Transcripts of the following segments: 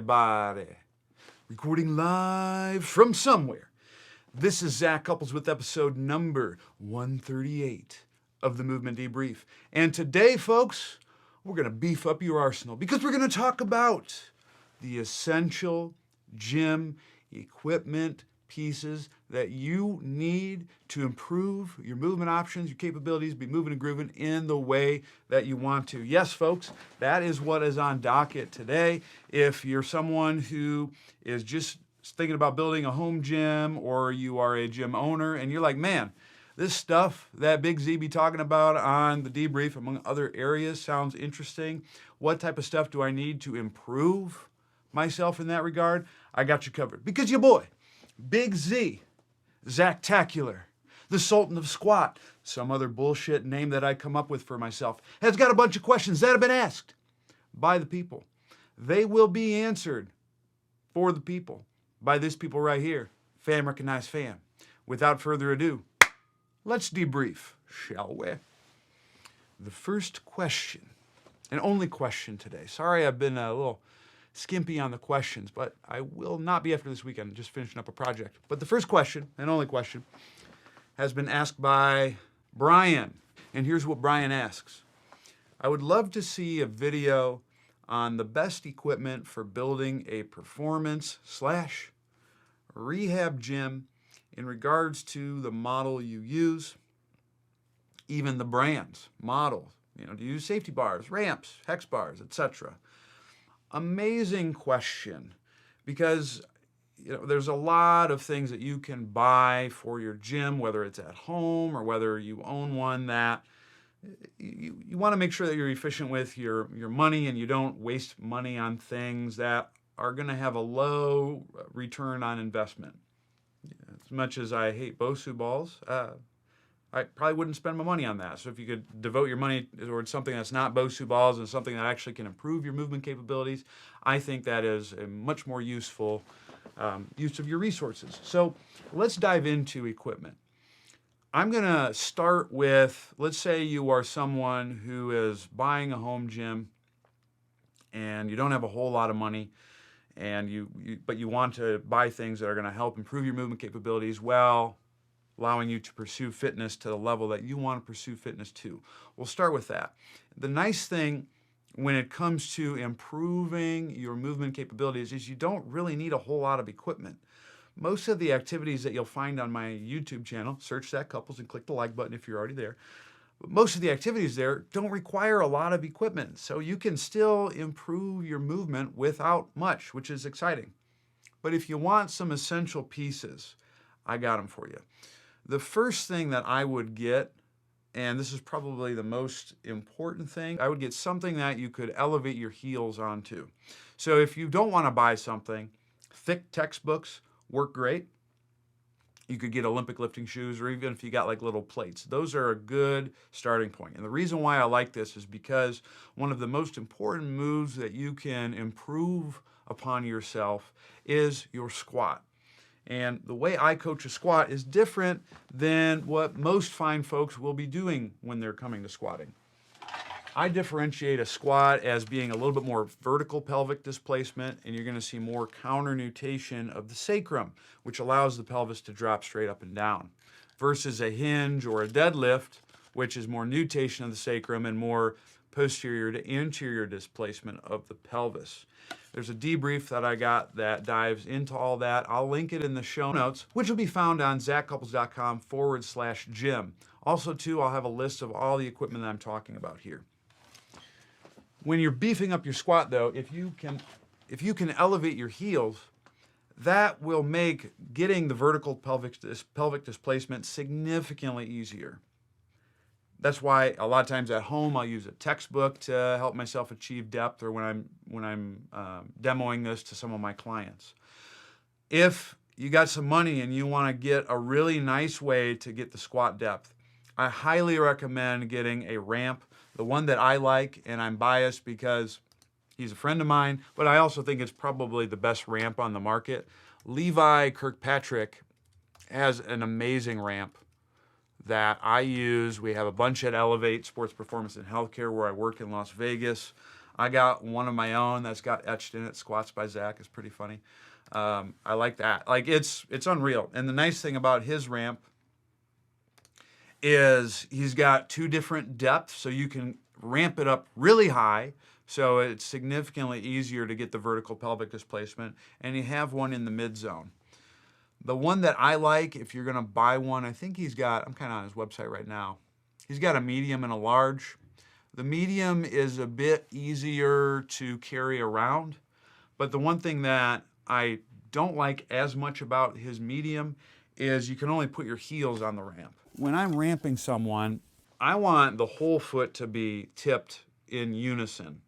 everybody. Recording live from somewhere. This is Zach Couples with episode number 138 of the Movement Debrief. And today, folks, we're going to beef up your arsenal because we're going to talk about the essential gym equipment pieces that you need to improve your movement options, your capabilities, be moving and grooving in the way that you want to. Yes, folks, that is what is on docket today. If you're someone who is just thinking about building a home gym, or you are a gym owner and you're like, man, this stuff that Big Z be talking about on the debrief, among other areas, sounds interesting. What type of stuff do I need to improve myself in that regard? I got you covered. Because your boy, Big Z, Zactacular, the Sultan of Squat, some other bullshit name that I come up with for myself, has got a bunch of questions that have been asked by the people. They will be answered for the people by this people right here, fam recognized fam. Without further ado, let's debrief, shall we? The first question, and only question today. Sorry I've been a little skimpy on the questions, but I will not be after this weekend, just finishing up a project. But the first question, and only question, has been asked by Brian. And here's what Brian asks. I would love to see a video on the best equipment for building a performance/rehab gym in regards to the model you use, even the brands, model. Do you use safety bars, ramps, hex bars, etc.? Amazing question, because there's a lot of things that you can buy for your gym, whether it's at home or whether you own one, that you want to make sure that you're efficient with your money and you don't waste money on things that are going to have a low return on investment. As much as I hate Bosu balls, I probably wouldn't spend my money on that. So if you could devote your money towards something that's not Bosu balls and something that actually can improve your movement capabilities, I think that is a much more useful use of your resources. So let's dive into equipment. I'm going to start with, let's say you are someone who is buying a home gym and you don't have a whole lot of money, and but you want to buy things that are going to help improve your movement capabilities while allowing you to pursue fitness to the level that you want to pursue fitness to. We'll start with that. The nice thing when it comes to improving your movement capabilities is you don't really need a whole lot of equipment. Most of the activities that you'll find on my YouTube channel, search Zach Couples and click the like button if you're already there. But most of the activities there don't require a lot of equipment, so you can still improve your movement without much, which is exciting. But if you want some essential pieces, I got them for you. The first thing that I would get, and this is probably the most important thing, I would get something that you could elevate your heels onto. So if you don't want to buy something, thick textbooks work great. You could get Olympic lifting shoes, or even if you got like little plates. Those are a good starting point. And the reason why I like this is because one of the most important moves that you can improve upon yourself is your squat. And the way I coach a squat is different than what most fine folks will be doing when they're coming to squatting. I differentiate a squat as being a little bit more vertical pelvic displacement, and you're going to see more counter nutation of the sacrum, which allows the pelvis to drop straight up and down, versus a hinge or a deadlift, which is more nutation of the sacrum and more posterior to interior displacement of the pelvis. There's a debrief that I got that dives into all that. I'll link it in the show notes, which will be found on zachcouples.com/gym. Also, too, I'll have a list of all the equipment that I'm talking about here. When you're beefing up your squat, though, if you can elevate your heels, that will make getting the vertical pelvic displacement significantly easier. That's why a lot of times at home I'll use a textbook to help myself achieve depth, or when I'm demoing this to some of my clients. If you got some money and you want to get a really nice way to get the squat depth, I highly recommend getting a ramp. The one that I like, and I'm biased because he's a friend of mine, but I also think it's probably the best ramp on the market. Levi Kirkpatrick has an amazing ramp that I use. We have a bunch at Elevate Sports Performance and Healthcare where I work in Las Vegas. I got one of my own that's got etched in it, Squats by Zach. It's pretty funny. I like that. Like it's unreal. And the nice thing about his ramp is he's got 2 different depths, so you can ramp it up really high, so it's significantly easier to get the vertical pelvic displacement, and you have one in the mid zone. The one that I like, if you're gonna buy one, I think he's got, I'm kind of on his website right now, he's got a medium and a large. The medium is a bit easier to carry around, but the one thing that I don't like as much about his medium is you can only put your heels on the ramp. When I'm ramping someone, I want the whole foot to be tipped in unison.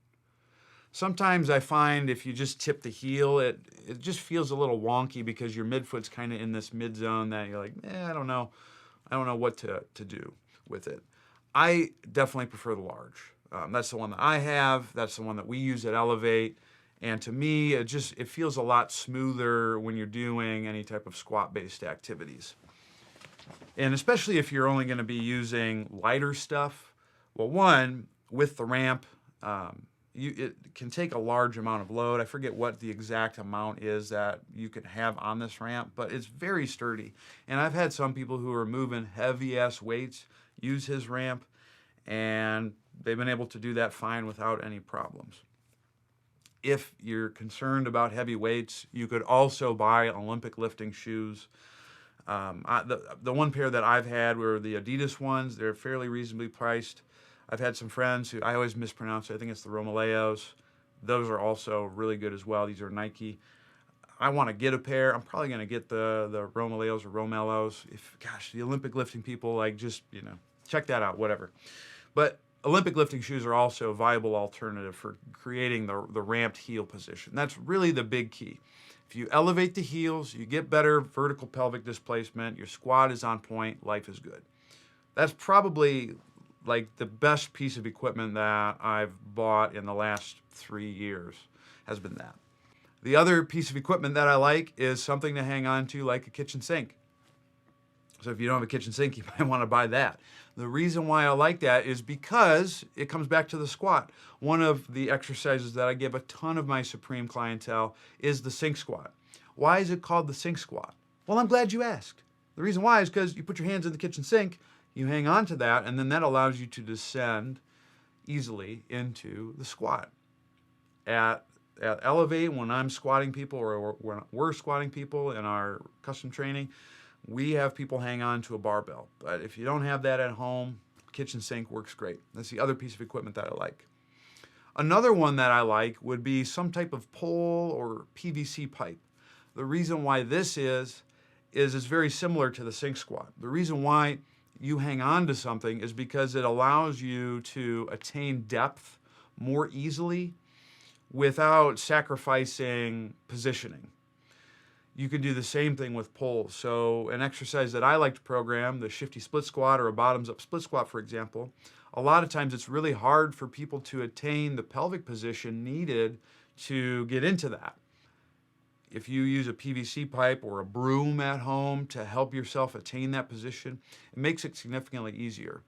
Sometimes I find if you just tip the heel, it just feels a little wonky because your midfoot's kind of in this mid zone that you're like, I don't know what to do with it. I definitely prefer the large. That's the one that I have. That's the one that we use at Elevate. And to me, it feels a lot smoother when you're doing any type of squat-based activities. And especially if you're only going to be using lighter stuff. Well, one, with the ramp, it can take a large amount of load. I forget what the exact amount is that you can have on this ramp, but it's very sturdy. And I've had some people who are moving heavy-ass weights use his ramp, and they've been able to do that fine without any problems. If you're concerned about heavy weights, you could also buy Olympic lifting shoes. The one pair that I've had were the Adidas ones. They're fairly reasonably priced. I've had some friends who, I always mispronounce it, I think it's the Romaleos. Those are also really good as well. These are Nike. I want to get a pair. I'm probably going to get the Romaleos or Romelos. The Olympic lifting people, like, just, check that out, whatever. But Olympic lifting shoes are also a viable alternative for creating the ramped heel position. That's really the big key. If you elevate the heels, you get better vertical pelvic displacement, your squat is on point, life is good. That's probably like the best piece of equipment that I've bought in the last 3 years has been that. The other piece of equipment that I like is something to hang on to, like a kitchen sink. So if you don't have a kitchen sink, you might want to buy that. The reason why I like that is because it comes back to the squat. One of the exercises that I give a ton of my Supreme clientele is the sink squat. Why is it called the sink squat? Well, I'm glad you asked. The reason why is because you put your hands in the kitchen sink, you hang on to that, and then that allows you to descend easily into the squat. At Elevate, when I'm squatting people or when we're squatting people in our custom training, we have people hang on to a barbell. But if you don't have that at home, kitchen sink works great. That's the other piece of equipment that I like. Another one that I like would be some type of pole or PVC pipe. The reason why this is it's very similar to the sink squat. The reason why you hang on to something is because it allows you to attain depth more easily without sacrificing positioning. You can do the same thing with poles. So an exercise that I like to program, the shifty split squat or a bottoms up split squat, for example, a lot of times it's really hard for people to attain the pelvic position needed to get into that. If you use a PVC pipe or a broom at home to help yourself attain that position, it makes it significantly easier.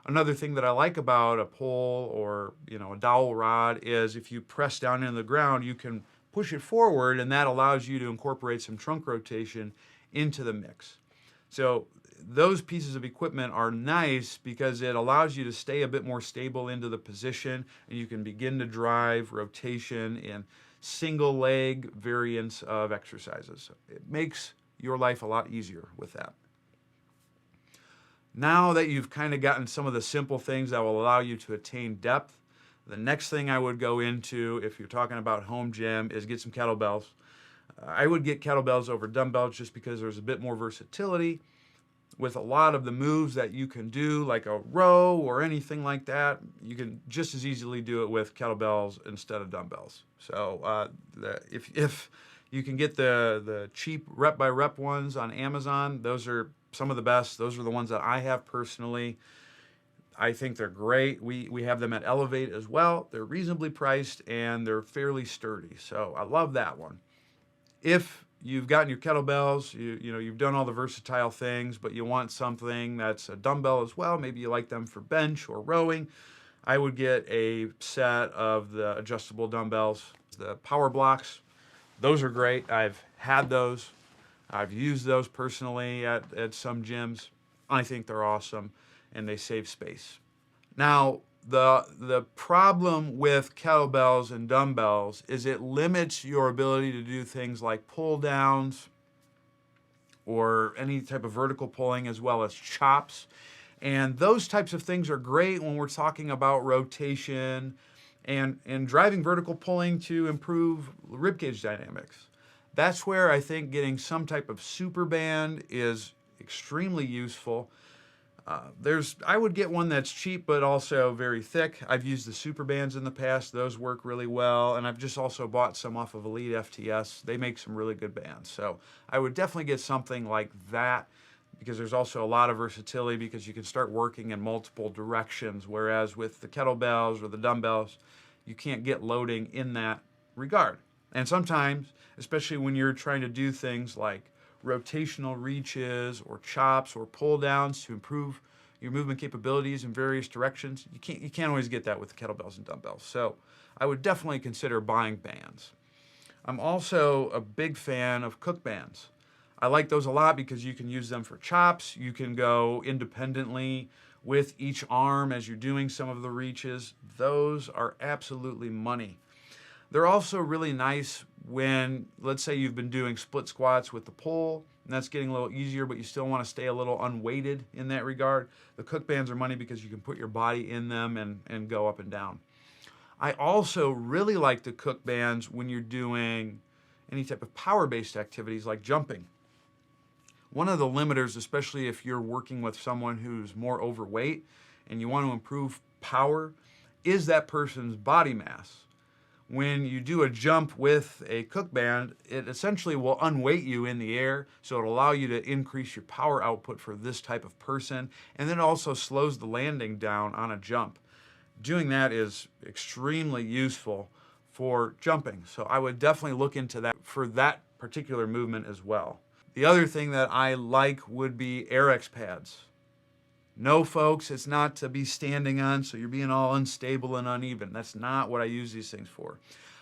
Another thing that I like about a pole or a dowel rod is if you press down into the ground, you can push it forward, and that allows you to incorporate some trunk rotation into the mix. So those pieces of equipment are nice because it allows you to stay a bit more stable into the position, and you can begin to drive rotation in single leg variants of exercises. It makes your life a lot easier with that. Now that you've kind of gotten some of the simple things that will allow you to attain depth, the next thing I would go into, if you're talking about home gym, is get some kettlebells. I would get kettlebells over dumbbells just because there's a bit more versatility. With a lot of the moves that you can do, like a row or anything like that, you can just as easily do it with kettlebells instead of dumbbells. So if you can get the cheap rep by rep ones on Amazon, those are some of the best. Those are the ones that I have personally. I think they're great. We have them at Elevate as well. They're reasonably priced and they're fairly sturdy. So I love that one. If you've gotten your kettlebells, you've done all the versatile things, but you want something that's a dumbbell as well, maybe you like them for bench or rowing, I would get a set of the adjustable dumbbells, the power blocks. Those are great. I've had those. I've used those personally at some gyms. I think they're awesome and they save space. Now, the problem with kettlebells and dumbbells is it limits your ability to do things like pull downs or any type of vertical pulling, as well as chops. And those types of things are great when we're talking about rotation and driving vertical pulling to improve ribcage dynamics. That's where I think getting some type of super band is extremely useful. I would get one that's cheap but also very thick. I've used the super bands in the past. Those work really well. And I've just also bought some off of Elite FTS. They make some really good bands. So I would definitely get something like that, because there's also a lot of versatility because you can start working in multiple directions. Whereas with the kettlebells or the dumbbells, you can't get loading in that regard. And sometimes, especially when you're trying to do things like rotational reaches or chops or pull downs to improve your movement capabilities in various directions, you can't always get that with the kettlebells and dumbbells. So I would definitely consider buying bands. I'm also a big fan of Cook bands. I like those a lot because you can use them for chops. You can go independently with each arm as you're doing some of the reaches. Those are absolutely money. They're also really nice when, let's say you've been doing split squats with the pull, and that's getting a little easier, but you still want to stay a little unweighted in that regard. The Cook bands are money because you can put your body in them and go up and down. I also really like the Cook bands when you're doing any type of power-based activities like jumping. One of the limiters, especially if you're working with someone who's more overweight and you want to improve power, is that person's body mass. When you do a jump with a Cook band, it essentially will unweight you in the air, so it'll allow you to increase your power output for this type of person, and then it also slows the landing down on a jump. Doing that is extremely useful for jumping, so I would definitely look into that for that particular movement as well. The other thing that I like would be RX pads. No, folks, it's not to be standing on so you're being all unstable and uneven. That's not what I use these things for.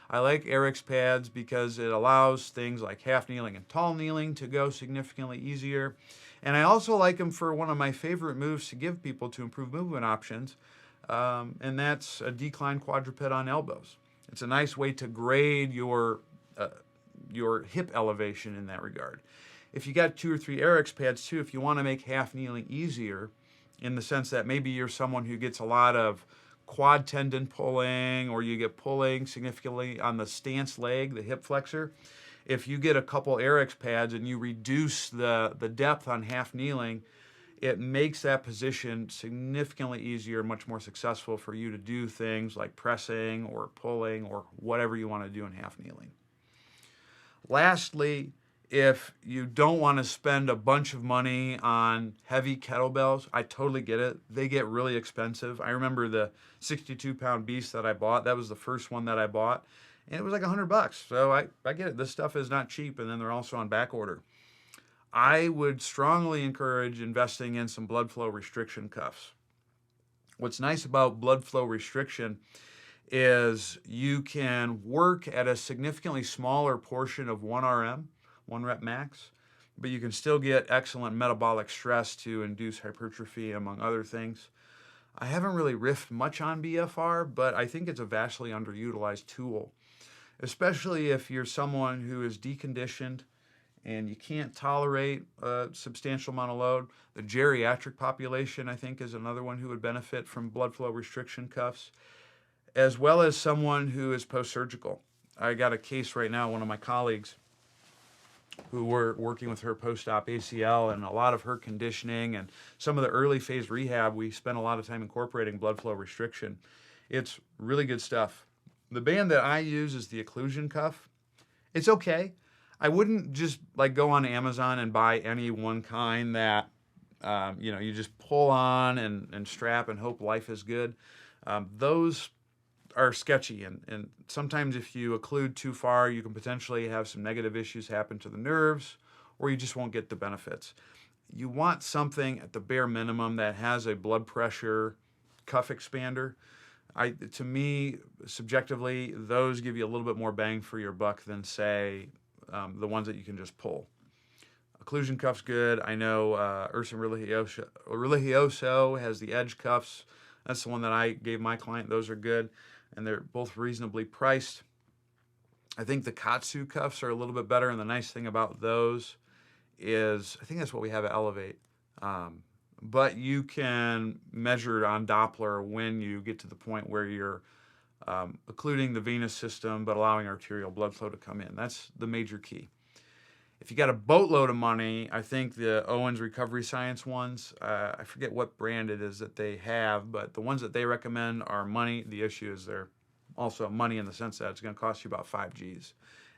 I like RX pads because it allows things like half kneeling and tall kneeling to go significantly easier. And I also like them for one of my favorite moves to give people to improve movement options, and that's a decline quadruped on elbows. It's a nice way to grade your hip elevation in that regard. If you got 2 or 3 RX pads too, if you want to make half kneeling easier, in the sense that maybe you're someone who gets a lot of quad tendon pulling, or you get pulling significantly on the stance leg, the hip flexor, if you get a couple RX pads and you reduce the depth on half kneeling, it makes that position significantly easier, much more successful for you to do things like pressing or pulling or whatever you want to do in half kneeling. Lastly, if you don't want to spend a bunch of money on heavy kettlebells, I totally get it. They get really expensive. I remember the 62-pound beast that I bought. That was the first one that I bought, and it was like $100. So I get it. This stuff is not cheap, and then they're also on back order. I would strongly encourage investing in some blood flow restriction cuffs. What's nice about blood flow restriction is you can work at a significantly smaller portion of 1 RM, 1 rep max, but you can still get excellent metabolic stress to induce hypertrophy, among other things. I haven't really riffed much on BFR, but I think it's a vastly underutilized tool, especially if you're someone who is deconditioned and you can't tolerate a substantial amount of load. The geriatric population, I think, is another one who would benefit from blood flow restriction cuffs, as well as someone who is post-surgical. I got a case right now, one of my colleagues, who were working with her post-op ACL and a lot of her conditioning and some of the early phase rehab. We spent a lot of time incorporating blood flow restriction. It's really good stuff. The band that I use is the occlusion cuff. It's okay. I wouldn't just like go on Amazon and buy any one kind that you just pull on and strap and hope life is good. Those are sketchy, and sometimes if you occlude too far, you can potentially have some negative issues happen to the nerves, or you just won't get the benefits. You want something at the bare minimum that has a blood pressure cuff expander. To me, subjectively, those give you a little bit more bang for your buck than, say, the ones that you can just pull. Occlusion cuff's good. I know Ursa Religioso has the edge cuffs. That's the one that I gave my client. Those are good, and they're both reasonably priced. I think the Katsu cuffs are a little bit better, and the nice thing about those is, I think that's what we have at Elevate, but you can measure it on Doppler when you get to the point where you're occluding the venous system but allowing arterial blood flow to come in. That's the major key. If you got a boatload of money, I think the Owens Recovery Science ones, I forget what brand it is that they have, but the ones that they recommend are money. The issue is they're also money in the sense that it's going to cost you about 5 G's.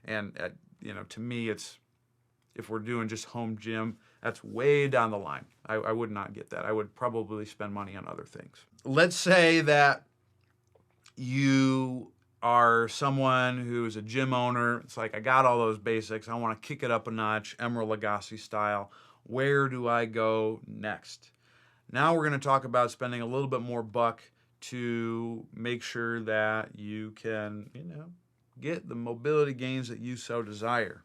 And, to me, if we're doing just home gym, that's way down the line. I would not get that. I would probably spend money on other things. Let's say that you are someone who is a gym owner. It's like, I got all those basics. I want to kick it up a notch, Emeril Lagasse style. Where do I go next? Now we're going to talk about spending a little bit more buck to make sure that you can, get the mobility gains that you so desire.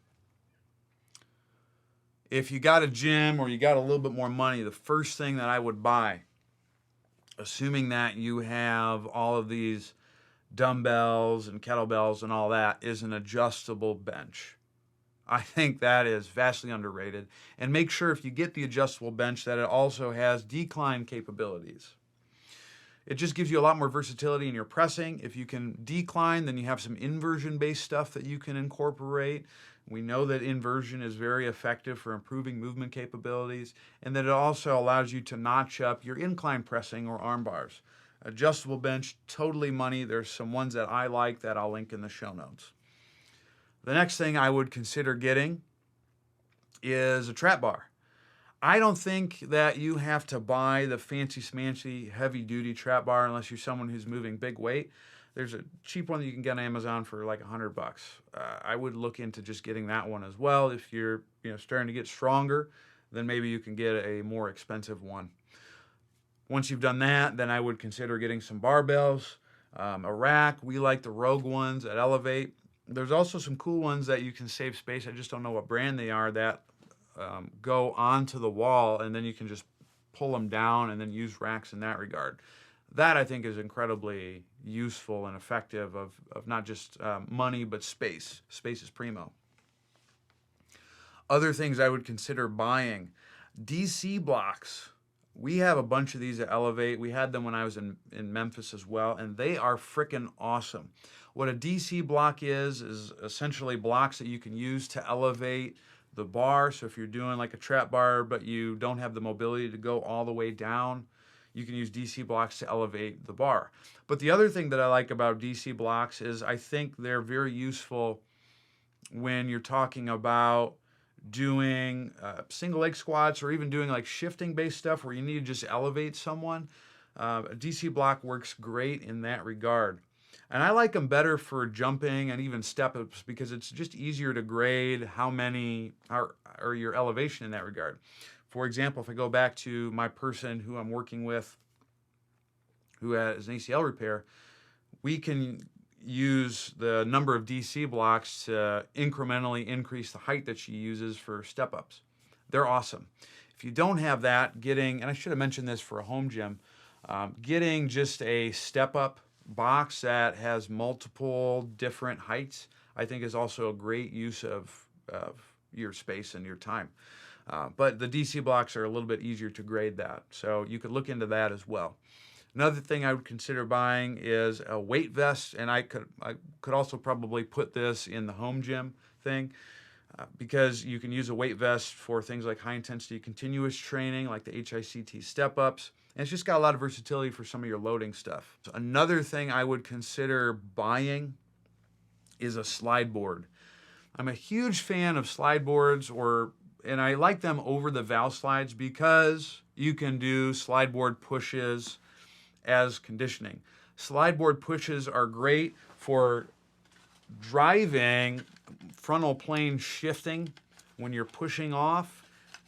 If you got a gym or you got a little bit more money, the first thing that I would buy, assuming that you have all of these dumbbells and kettlebells and all that, is an adjustable bench. I think that is vastly underrated. And make sure if you get the adjustable bench that it also has decline capabilities. It just gives you a lot more versatility in your pressing. If you can decline, then you have some inversion-based stuff that you can incorporate. We know that inversion is very effective for improving movement capabilities, and that it also allows you to notch up your incline pressing or arm bars. Adjustable bench, totally money. There's some ones that I like that I'll link in the show notes. The next thing I would consider getting is a trap bar. I don't think that you have to buy the fancy smancy heavy-duty trap bar unless you're someone who's moving big weight. There's a cheap one that you can get on Amazon for like $100. I would look into just getting that one as well. If you're starting to get stronger, then maybe you can get a more expensive one. Once you've done that, then I would consider getting some barbells, a rack. We like the Rogue ones at Elevate. There's also some cool ones that you can save space. I just don't know what brand they are that go onto the wall, and then you can just pull them down and then use racks in that regard. That, I think, is incredibly useful and effective of not just money, but space. Space is primo. Other things I would consider buying. DC blocks. We have a bunch of these at Elevate. We had them when I was in Memphis as well, and they are freaking awesome. What a DC block is essentially blocks that you can use to elevate the bar. So if you're doing like a trap bar, but you don't have the mobility to go all the way down, you can use DC blocks to elevate the bar. But the other thing that I like about DC blocks is I think they're very useful when you're talking about doing single leg squats or even doing like shifting based stuff where you need to just elevate someone. A DC block works great in that regard. And I like them better for jumping and even step-ups because it's just easier to grade how many or your elevation in that regard. For example, if I go back to my person who I'm working with who has an ACL repair, we can use the number of DC blocks to incrementally increase the height that she uses for step-ups. They're awesome. If you don't have that, and I should have mentioned this for a home gym, getting just a step-up box that has multiple different heights, I think is also a great use of your space and your time. But the DC blocks are a little bit easier to grade that, so you could look into that as well. Another thing I would consider buying is a weight vest, and I could also probably put this in the home gym thing because you can use a weight vest for things like high-intensity continuous training, like the HICT step-ups, and it's just got a lot of versatility for some of your loading stuff. So another thing I would consider buying is a slide board. I'm a huge fan of slide boards, and I like them over the valve slides because you can do slide board pushes as conditioning. Slide board pushes are great for driving frontal plane shifting when you're pushing off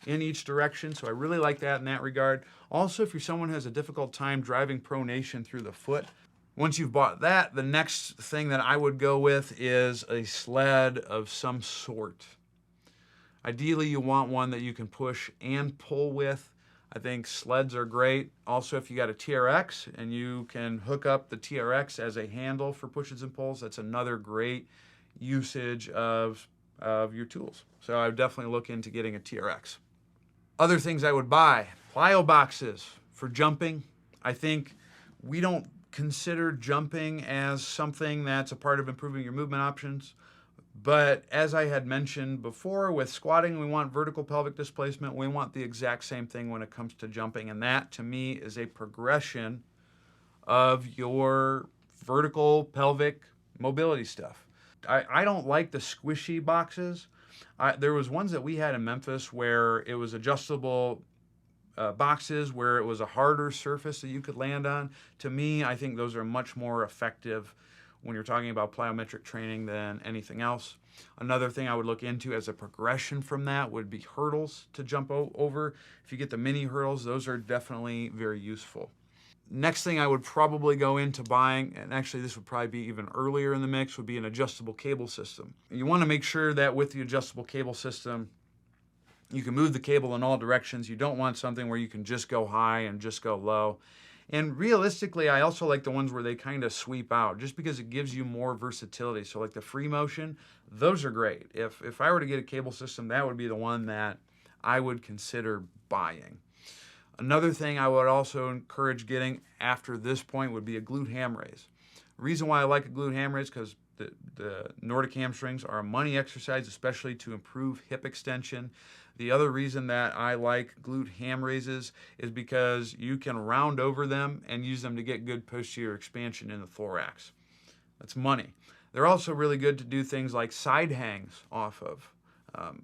in each direction. So I really like that in that regard. Also, if you're someone who has a difficult time driving pronation through the foot, Once you've bought that, the next thing that I would go with is a sled of some sort. Ideally, you want one that you can push and pull with. I think sleds are great. Also, if you got a TRX and you can hook up the TRX as a handle for pushes and pulls, that's another great usage of your tools. So I would definitely look into getting a TRX. Other things I would buy, plyo boxes for jumping. I think we don't consider jumping as something that's a part of improving your movement options. But as I had mentioned before, with squatting, we want vertical pelvic displacement. We want the exact same thing when it comes to jumping. And that, to me, is a progression of your vertical pelvic mobility stuff. I don't like the squishy boxes. There was ones that we had in Memphis where it was adjustable boxes, where it was a harder surface that you could land on. To me, I think those are much more effective when you're talking about plyometric training than anything else. Another thing I would look into as a progression from that would be hurdles to jump over. If you get the mini hurdles, those are definitely very useful. Next thing I would probably go into buying, and actually this would probably be even earlier in the mix, would be an adjustable cable system. You want to make sure that with the adjustable cable system, you can move the cable in all directions. You don't want something where you can just go high and just go low. And realistically, I also like the ones where they kind of sweep out, just because it gives you more versatility. So like the free motion, those are great. If I were to get a cable system, that would be the one that I would consider buying. Another thing I would also encourage getting after this point would be a glute ham raise. The reason why I like a glute ham raise is because the Nordic hamstrings are a money exercise, especially to improve hip extension. The other reason that I like glute ham raises is because you can round over them and use them to get good posterior expansion in the thorax. That's money. They're also really good to do things like side hangs off of.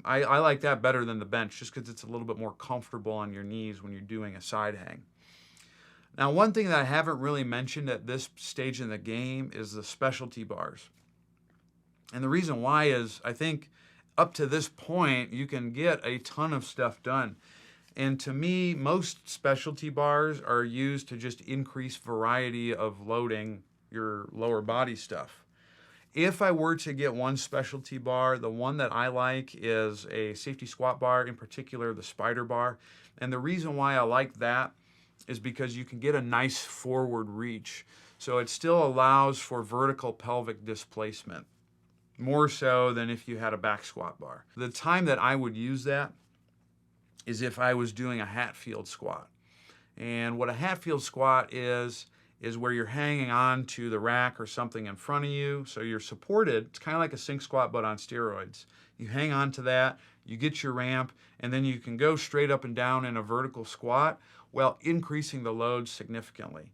I like that better than the bench, just because it's a little bit more comfortable on your knees when you're doing a side hang. Now, one thing that I haven't really mentioned at this stage in the game is the specialty bars. And the reason why is I think up to this point, you can get a ton of stuff done. And to me, most specialty bars are used to just increase variety of loading your lower body stuff. If I were to get one specialty bar, the one that I like is a safety squat bar, in particular the spider bar. And the reason why I like that is because you can get a nice forward reach. So it still allows for vertical pelvic displacement, more so than if you had a back squat bar. The time that I would use that is if I was doing a Hatfield squat. And what a Hatfield squat is where you're hanging on to the rack or something in front of you. So you're supported. It's kind of like a sink squat, but on steroids. You hang on to that, you get your ramp, and then you can go straight up and down in a vertical squat while increasing the load significantly.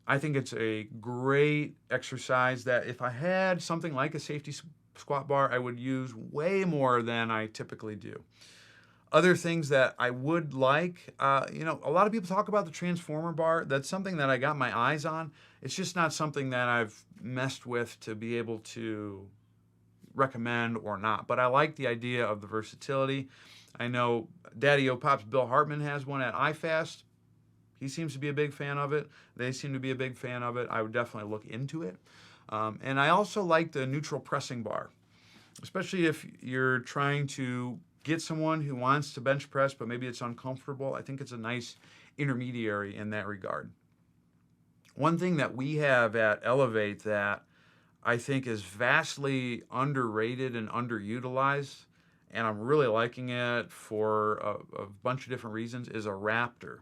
I think it's a great exercise that if I had something like a safety squat bar, I would use way more than I typically do. Other things that I would like, a lot of people talk about the transformer bar. That's something that I got my eyes on. It's just not something that I've messed with to be able to recommend or not. But I like the idea of the versatility. I know Daddy O'Pop's Bill Hartman has one at iFast. He seems to be a big fan of it. They seem to be a big fan of it. I would definitely look into it. And I also like the neutral pressing bar, especially if you're trying to get someone who wants to bench press, but maybe it's uncomfortable. I think it's a nice intermediary in that regard. One thing that we have at Elevate that I think is vastly underrated and underutilized, and I'm really liking it for a bunch of different reasons, is a Raptor.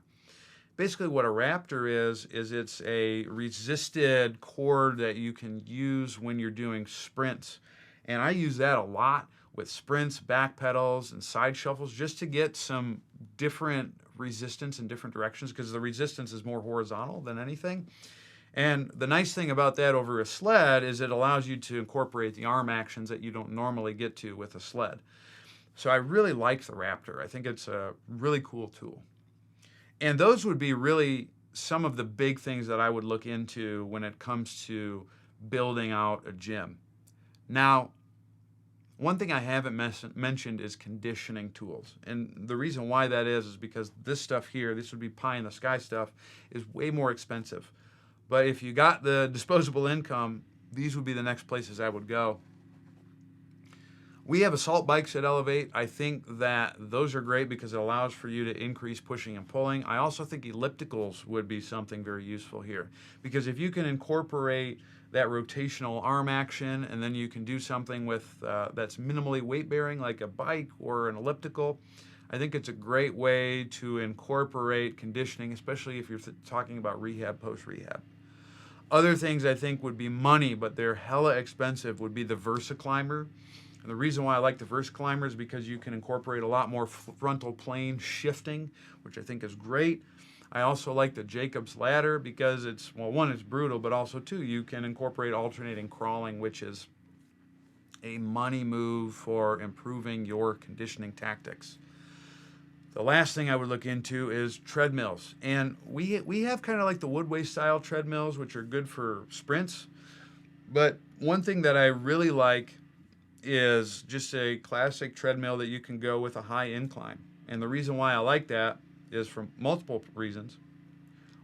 Basically what a Raptor is it's a resisted cord that you can use when you're doing sprints. And I use that a lot with sprints, back pedals, and side shuffles just to get some different resistance in different directions, because the resistance is more horizontal than anything. And the nice thing about that over a sled is it allows you to incorporate the arm actions that you don't normally get to with a sled. So I really like the Raptor. I think it's a really cool tool. And those would be really some of the big things that I would look into when it comes to building out a gym. Now, one thing I haven't mentioned is conditioning tools. And the reason why that is because this stuff here, this would be pie in the sky stuff, is way more expensive. But if you got the disposable income, these would be the next places I would go. We have assault bikes at Elevate. I think that those are great because it allows for you to increase pushing and pulling. I also think ellipticals would be something very useful here, because if you can incorporate that rotational arm action, and then you can do something with that's minimally weight bearing, like a bike or an elliptical, I think it's a great way to incorporate conditioning, especially if you're talking about rehab, post-rehab. Other things I think would be money, but they're hella expensive, would be the Versa Climber. And the reason why I like the Versa Climber is because you can incorporate a lot more frontal plane shifting, which I think is great. I also like the Jacob's Ladder because it's, well, one, it's brutal, but also, two, you can incorporate alternating crawling, which is a money move for improving your conditioning tactics. The last thing I would look into is treadmills. And we have kind of like the Woodway style treadmills, which are good for sprints. But one thing that I really like is just a classic treadmill that you can go with a high incline. And the reason why I like that is for multiple reasons.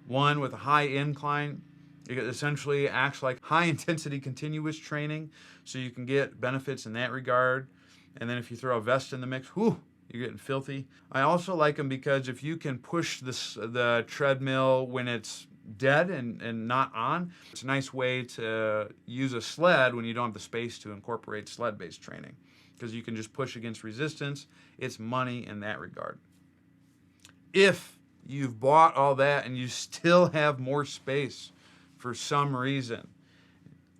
One, with a high incline, it essentially acts like high intensity continuous training, so you can get benefits in that regard. And then if you throw a vest in the mix, whew, you're getting filthy. I also like them because if you can push the treadmill when it's dead and not on, it's a nice way to use a sled when you don't have the space to incorporate sled-based training, because you can just push against resistance. It's money in that regard. If you've bought all that and you still have more space for some reason,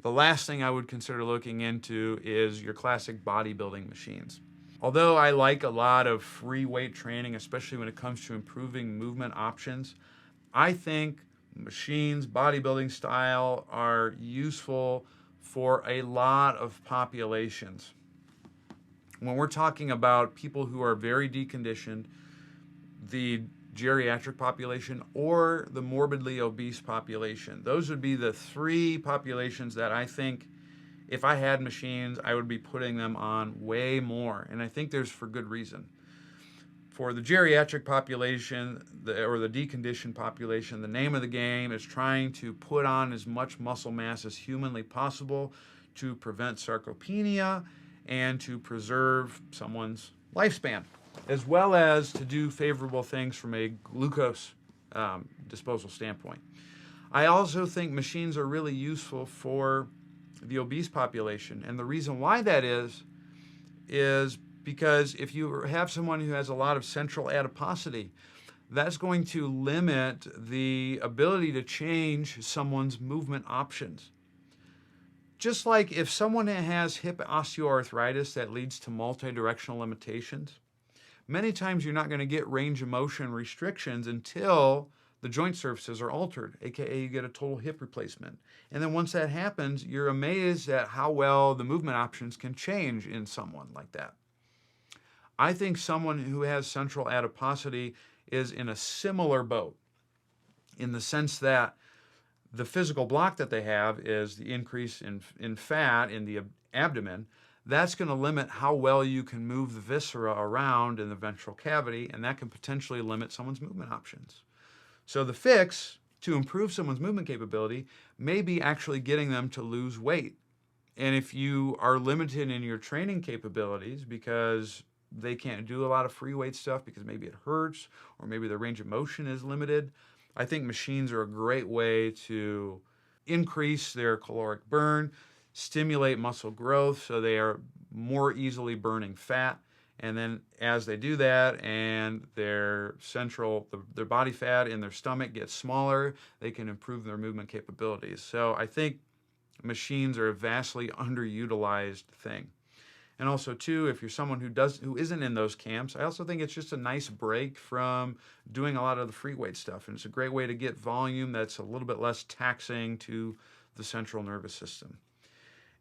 the last thing I would consider looking into is your classic bodybuilding machines. Although I like a lot of free weight training, especially when it comes to improving movement options, I think machines, bodybuilding style, are useful for a lot of populations. When we're talking about people who are very deconditioned, the geriatric population, or the morbidly obese population, those would be the three populations that I think, if I had machines, I would be putting them on way more. And I think there's for good reason. For the geriatric population, or the deconditioned population, the name of the game is trying to put on as much muscle mass as humanly possible to prevent sarcopenia and to preserve someone's lifespan, as well as to do favorable things from a glucose disposal standpoint. I also think machines are really useful for the obese population. And the reason why that is because if you have someone who has a lot of central adiposity, that's going to limit the ability to change someone's movement options. Just like if someone has hip osteoarthritis that leads to multidirectional limitations, many times you're not going to get range of motion restrictions until the joint surfaces are altered, aka you get a total hip replacement. And then once that happens, you're amazed at how well the movement options can change in someone like that. I think someone who has central adiposity is in a similar boat, in the sense that the physical block that they have is the increase in fat in the abdomen. That's going to limit how well you can move the viscera around in the ventral cavity, and that can potentially limit someone's movement options. So the fix to improve someone's movement capability may be actually getting them to lose weight. And if you are limited in your training capabilities because they can't do a lot of free weight stuff because maybe it hurts, or maybe their range of motion is limited, I think machines are a great way to increase their caloric burn, stimulate muscle growth so they are more easily burning fat. And then as they do that and their body fat in their stomach gets smaller, they can improve their movement capabilities. So I think machines are a vastly underutilized thing. And also, too, if you're someone who isn't in those camps, I also think it's just a nice break from doing a lot of the free weight stuff. And it's a great way to get volume that's a little bit less taxing to the central nervous system.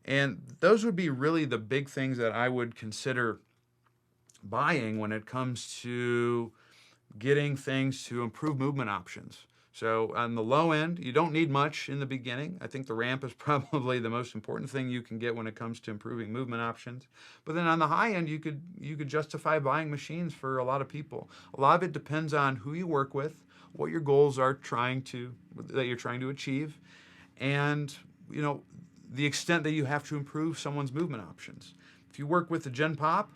And those would be really the big things that I would consider buying when it comes to getting things to improve movement options. So on the low end, you don't need much in the beginning. I think the ramp is probably the most important thing you can get when it comes to improving movement options. But then on the high end, you could justify buying machines for a lot of people. A lot of it depends on who you work with, what your goals are that you're trying to achieve, and the extent that you have to improve someone's movement options. If you work with the Gen Pop,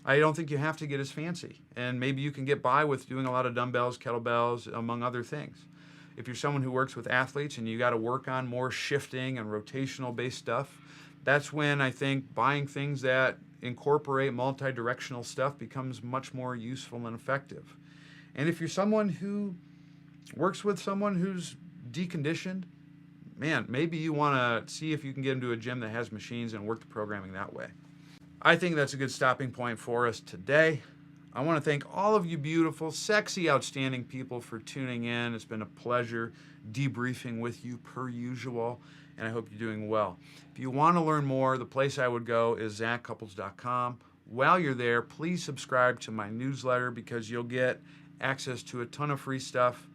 I don't think you have to get as fancy, and maybe you can get by with doing a lot of dumbbells, kettlebells, among other things. If you're someone who works with athletes and you got to work on more shifting and rotational based stuff, that's when I think buying things that incorporate multi-directional stuff becomes much more useful and effective. And if you're someone who works with someone who's deconditioned, man, maybe you want to see if you can get them to a gym that has machines and work the programming that way. I think that's a good stopping point for us today. I want to thank all of you beautiful, sexy, outstanding people for tuning in. It's been a pleasure debriefing with you per usual, and I hope you're doing well. If you want to learn more, the place I would go is zachcouples.com. While you're there, please subscribe to my newsletter because you'll get access to a ton of free stuff.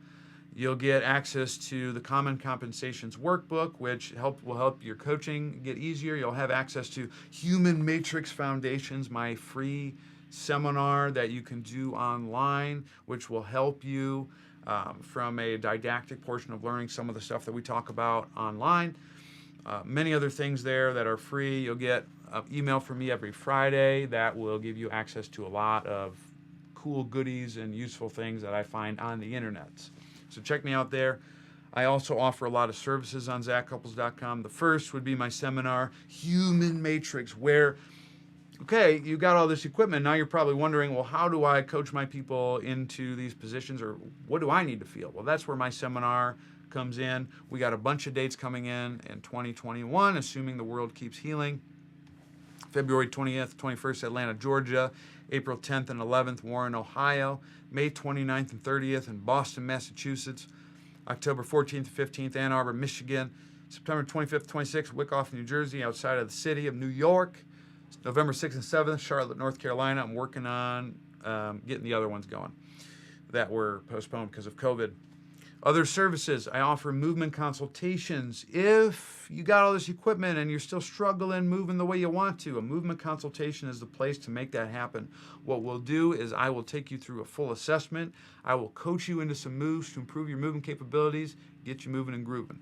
You'll get access to the Common Compensations Workbook, which will help your coaching get easier. You'll have access to Human Matrix Foundations, my free seminar that you can do online, which will help you from a didactic portion of learning some of the stuff that we talk about online. Many other things there that are free. You'll get an email from me every Friday that will give you access to a lot of cool goodies and useful things that I find on the internet. So check me out there. I also offer a lot of services on zachcouples.com. The first would be my seminar, Human Matrix, where, okay, you got all this equipment. Now you're probably wondering, well, how do I coach my people into these positions, or what do I need to feel? Well, that's where my seminar comes in. We got a bunch of dates coming in 2021, assuming the world keeps healing. February 20th, 21st, Atlanta, Georgia. April 10th and 11th, Warren, Ohio. May 29th and 30th in Boston, Massachusetts. October 14th and 15th, Ann Arbor, Michigan. September 25th, 26th, Wyckoff, New Jersey, outside of the city of New York. November 6th and 7th, Charlotte, North Carolina. I'm working on getting the other ones going that were postponed because of COVID. Other services, I offer movement consultations. If you got all this equipment and you're still struggling moving the way you want to, a movement consultation is the place to make that happen. What we'll do is I will take you through a full assessment. I will coach you into some moves to improve your movement capabilities, get you moving and grooving.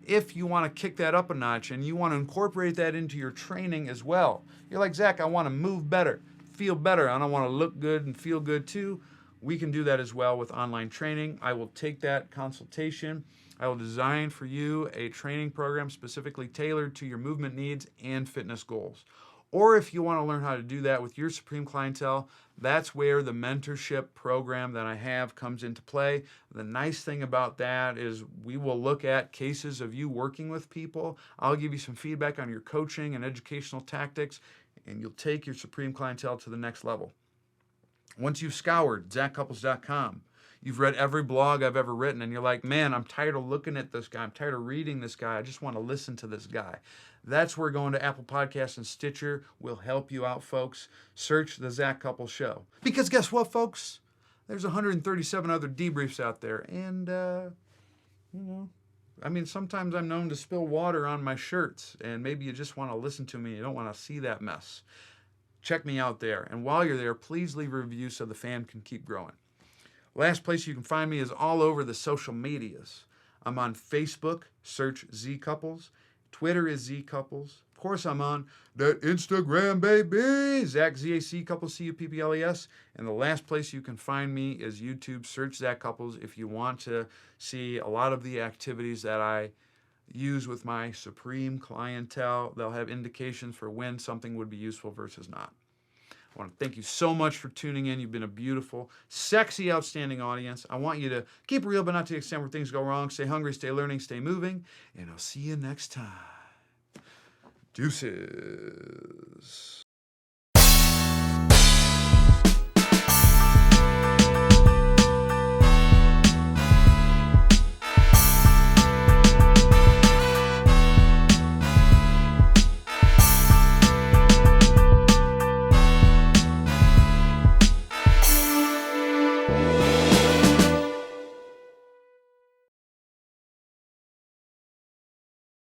If you want to kick that up a notch and you want to incorporate that into your training as well, you're like, Zach, I want to move better, feel better, and I want to look good and feel good too. We can do that as well with online training. I will take that consultation. I will design for you a training program specifically tailored to your movement needs and fitness goals. Or if you want to learn how to do that with your Supreme clientele, that's where the mentorship program that I have comes into play. The nice thing about that is we will look at cases of you working with people. I'll give you some feedback on your coaching and educational tactics, and you'll take your Supreme clientele to the next level. Once you've scoured zachcouples.com, you've read every blog I've ever written, and you're like, man, I'm tired of looking at this guy. I'm tired of reading this guy. I just want to listen to this guy. That's where going to Apple Podcasts and Stitcher will help you out, folks. Search The Zach Couples Show. Because guess what, folks? There's 137 other debriefs out there. And, sometimes I'm known to spill water on my shirts, and maybe you just want to listen to me. You don't want to see that mess. Check me out there. And while you're there, please leave a review so the fam can keep growing. Last place you can find me is all over the social medias. I'm on Facebook, search Z Couples. Twitter is Z Couples. Of course, I'm on that Instagram, baby. Zach, Z-A-C Couples, C-U-P-P-L-E-S. And the last place you can find me is YouTube. Search Zach Couples if you want to see a lot of the activities that I use with my Supreme clientele. They'll have indications for when something would be useful versus not. I want to thank you so much for tuning in. You've been a beautiful, sexy, outstanding audience. I want you to keep real, but not to the extent where things go wrong. Stay hungry, stay learning, stay moving, and I'll see you next time. Deuces.